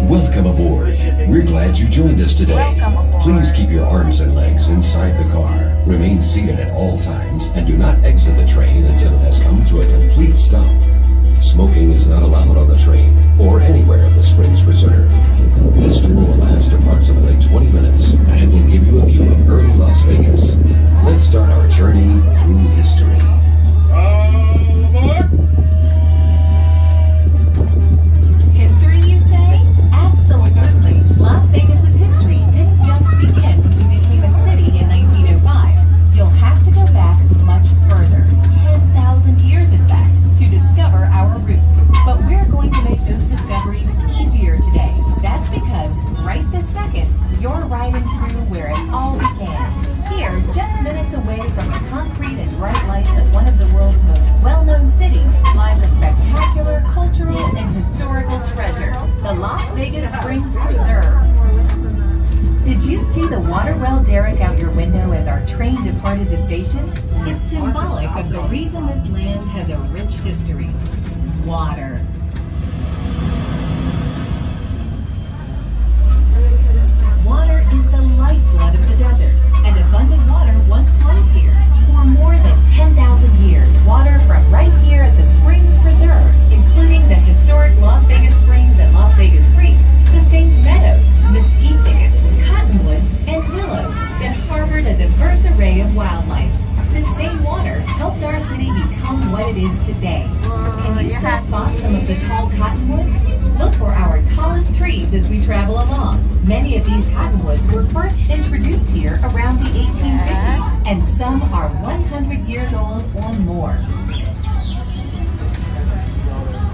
Welcome aboard. We're glad you joined us today. Please keep your arms and legs inside the car. Remain seated at all times and do not exit the train until it has come to a complete stop. Smoking is not allowed on the train or anywhere at the Springs Preserve. This tour will last approximately 20 minutes and will give you a view of early Las Vegas. Let's start our journey through history. History, you say? Absolutely. Las Vegas's history didn't just begin when we became a city in 1905. You'll have to go back much further, 10,000 years in fact, to discover our roots. But we're going to make those discoveries easier today. That's because right this second, you're riding through where it all began. Here, just minutes away from the concrete and bright lights of one of the world's most well-known cities, lies a spectacular cultural and historical treasure, the Las Vegas Springs Preserve. Did you see the water well derrick out your window as our train departed the station? It's symbolic of the reason this land has a rich history. Water. Water is the lifeblood of the desert, and abundant water once flowed here. For more than 10,000 years, water from right here at the Springs Preserve, including the historic Las Vegas Springs and Las Vegas Creek, sustained meadows, mesquite thickets, cottonwoods, and willows that harbored a diverse array of wildlife. This same water helped our city become what it is today. Can you still spot some of the tall cottonwoods? Look for our tallest trees as we travel along. Many of these cottonwoods were first introduced here around the 1850s, and some are 100 years old or more.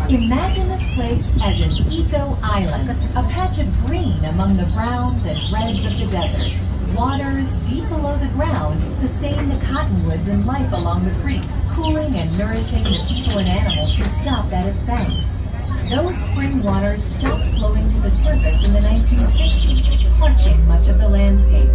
Imagine this place as an eco-island, a patch of green among the browns and reds of the desert. Waters deep below the ground sustain the cottonwoods and life along the creek, cooling and nourishing the people and animals who stopped at its banks. Those spring waters stopped flowing to the surface in the 1960s, parching much of the landscape.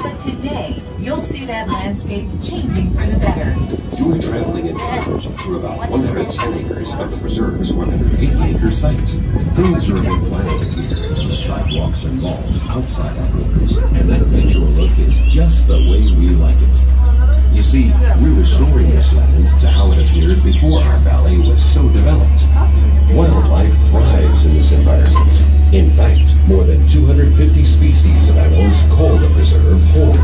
But today, you'll see that landscape changing for the better. You're traveling in comfort through about 110 acres of the preserve's 180-acre site. Things are a bit wild here. The sidewalks and malls outside outdoors, and that natural look is just the way we like it. You see, we're restoring this land to how it appeared before our valley was so developed. Wildlife thrives in this environment. In fact, more than 250 species of animals call the preserve home.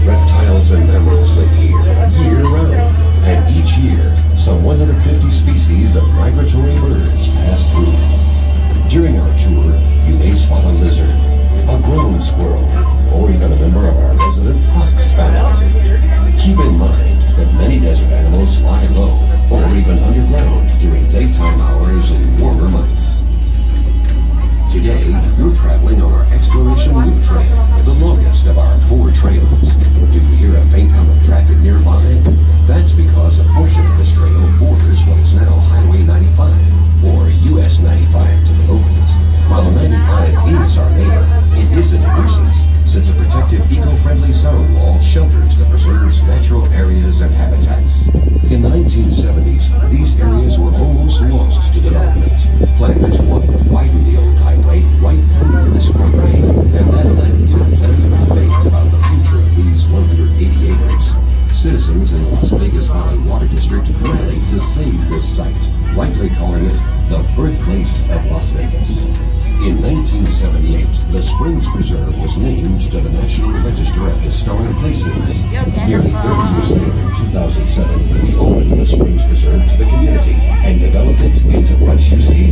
Reptiles and mammals live here year-round, and each year, some 150 species of migratory birds pass through. During our tour, you may spot a lizard, a ground squirrel, or even a member of our resident fox family. Keep in mind that many desert animals lie low or even underground during daytime hours in warmer months. Today, you're traveling on our Exploration Loop Trail, the longest of our 4 trails. Do you hear a faint hum of traffic nearby? That's because a portion of this trail borders what is now Highway 95, or US 95 to the locals. While 95 is our neighbor, it isn't a nuisance, since a protective, eco-friendly sound wall shelters the preserve's natural areas and habitats. In the 1970s, these areas were almost lost to development. Planners wanted to widen the old highway right through this property, and that led to competitive debate about the future of these 180 acres. Citizens in the Las Vegas Valley Water District rallied to save this site, rightly calling it the birthplace of Las Vegas. In 1978, the Springs Preserve was named to the National Register of Historic Places. Nearly 30 years later, in 2007, we opened the Springs Preserve to the community and developed it into what you see